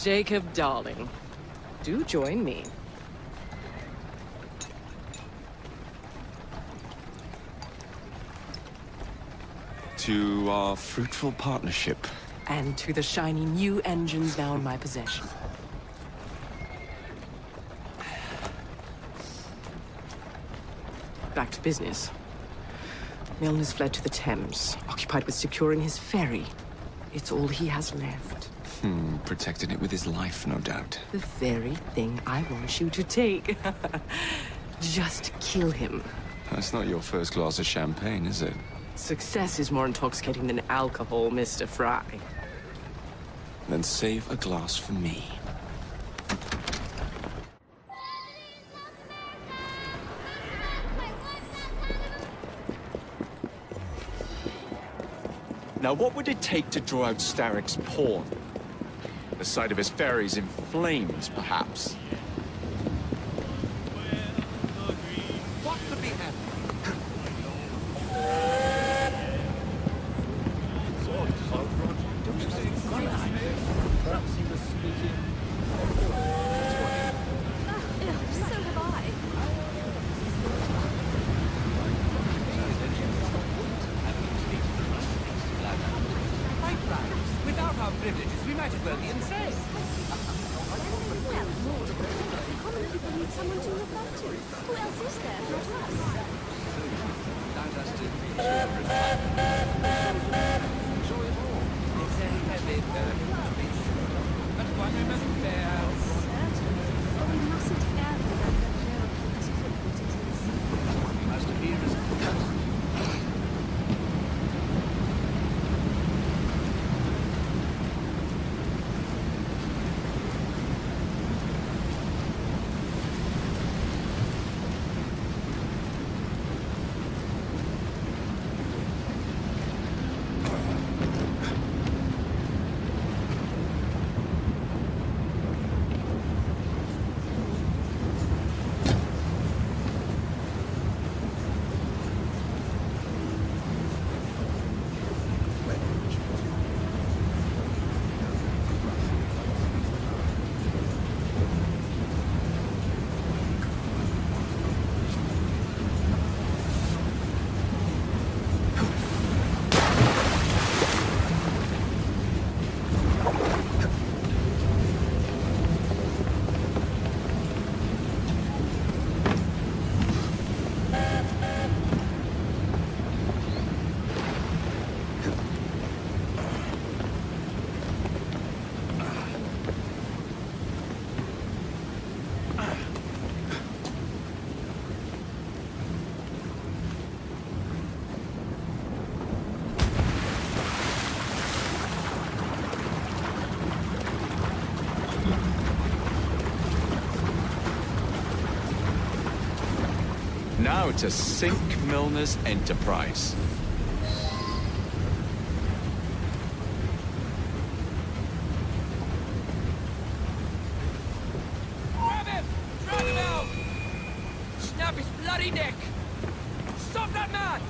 Jacob, darling, do join me. To our fruitful partnership. And to the shiny new engines now in my possession. Back to business. Millner's fled to the Thames, occupied with securing his ferry. It's all he has left. Protecting it with his life, no doubt. The very thing I want you to take. Just kill him. That's not your first glass of champagne, is it? Success is more intoxicating than alcohol, Mr. Fry. Then save a glass for me. Now, what would it take to draw out Starrick's pawn? The sight of his ferries in flames, perhaps. What could be happening? Perhaps he was speaking. So have I. Right. Without our privileges, we might as well be insane. Well, Lord, common people need someone to look up to. Who else is there but us? Allows us to enjoy it all. It's a heavy burden to be sure, but one who must bear. Certainly. Oh, we mustn't ever let them know how difficult it is. We must appear as close. Now to sink Millner's enterprise. Grab him! Drag him out! Snap his bloody neck! Stop that man!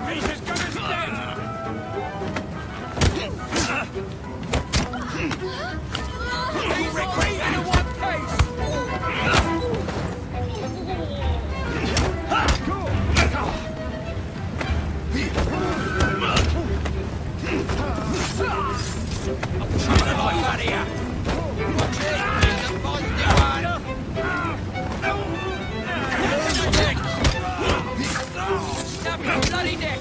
Jesus, gunner's dead! He's retreating in one Snap his bloody neck!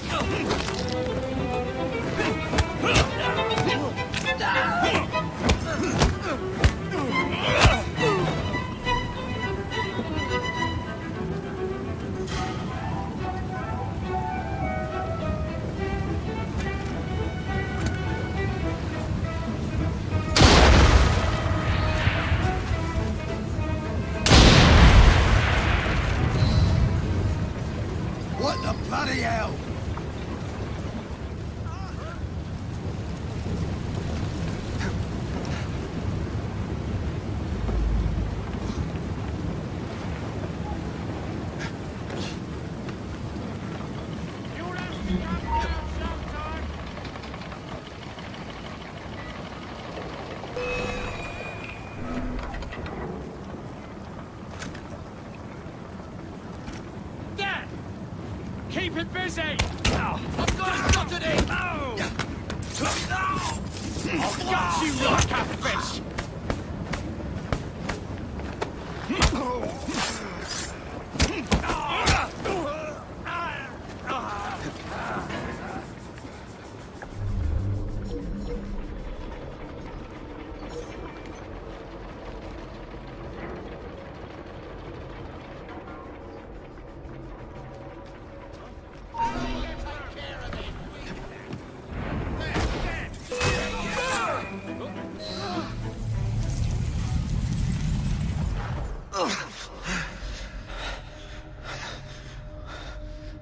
What the bloody hell? Dad! Keep it busy! I've got a shot at it! I've got you like a fish!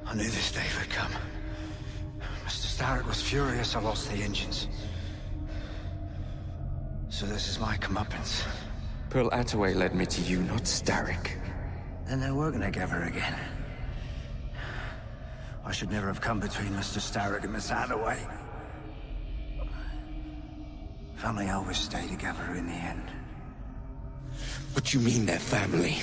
I knew this day would come. Mr. Starrett was furious I lost the engines. So this is my comeuppance. Pearl Attaway led me to you, not Starrick. Then they're working together again. I should never have come between Mr. Starrett and Miss Attaway. Family always stay together in the end. What you mean they're family?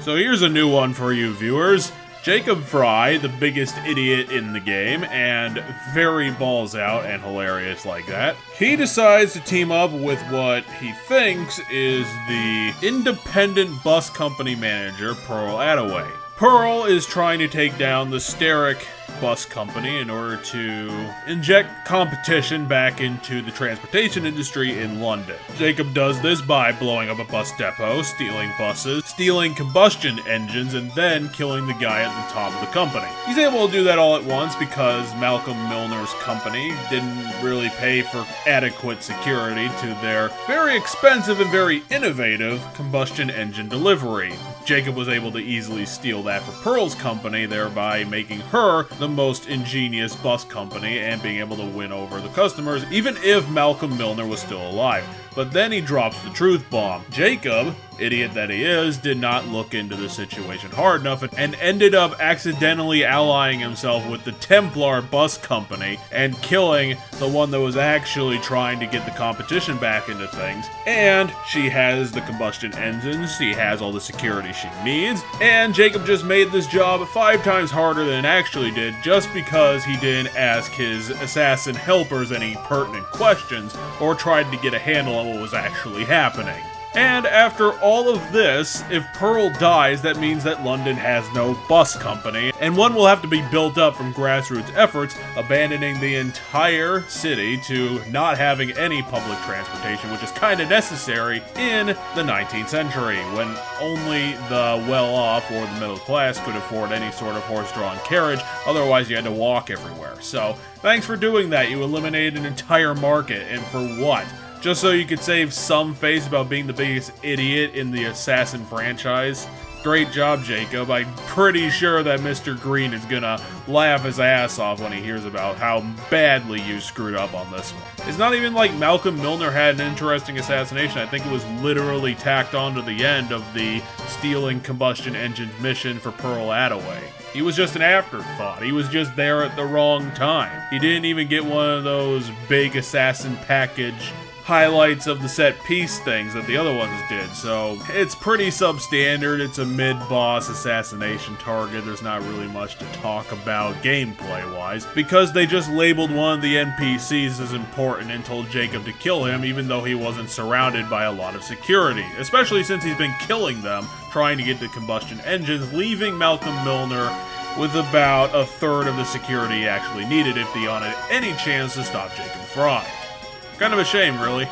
So here's a new one for you viewers. Jacob Fry, the biggest idiot in the game, and very balls out and hilarious like that, he decides to team up with what he thinks is the independent bus company manager, Pearl Attaway. Pearl is trying to take down the Starrick bus company in order to inject competition back into the transportation industry in London. Jacob does this by blowing up a bus depot, stealing buses, stealing combustion engines, and then killing the guy at the top of the company. He's able to do that all at once because Malcolm Millner's company didn't really pay for adequate security to their very expensive and very innovative combustion engine delivery. Jacob was able to easily steal that for Pearl's company, thereby making her the most ingenious bus company and being able to win over the customers, even if Malcolm Millner was still alive. But then he drops the truth bomb. Jacob, idiot that he is, did not look into the situation hard enough and ended up accidentally allying himself with the Templar bus company and killing the one that was actually trying to get the competition back into things. And she has the combustion engines, she has all the security she needs, and Jacob just made this job 5 times harder than it actually did just because he didn't ask his assassin helpers any pertinent questions or tried to get a handle on what was actually happening. And after all of this, if Pearl dies, that means that London has no bus company, and one will have to be built up from grassroots efforts, abandoning the entire city to not having any public transportation, which is kind of necessary in the 19th century, when only the well-off or the middle class could afford any sort of horse-drawn carriage, otherwise you had to walk everywhere. So, thanks for doing that. You eliminated an entire market, and for what? Just so you could save some face about being the biggest idiot in the Assassin franchise? Great job, Jacob. I'm pretty sure that Mr. Green is gonna laugh his ass off when he hears about how badly you screwed up on this one. It's not even like Malcolm Millner had an interesting assassination. I think it was literally tacked on to the end of the stealing combustion engine mission for Pearl Attaway. He was just an afterthought. He was just there at the wrong time. He didn't even get one of those big assassin package highlights of the set piece things that the other ones did, so it's pretty substandard. It's a mid-boss assassination target. There's not really much to talk about gameplay-wise, because they just labeled one of the NPCs as important and told Jacob to kill him, even though he wasn't surrounded by a lot of security, especially since he's been killing them, trying to get the combustion engines, leaving Malcolm Millner with about a third of the security he actually needed if he wanted any chance to stop Jacob Fry. Kind of a shame, really.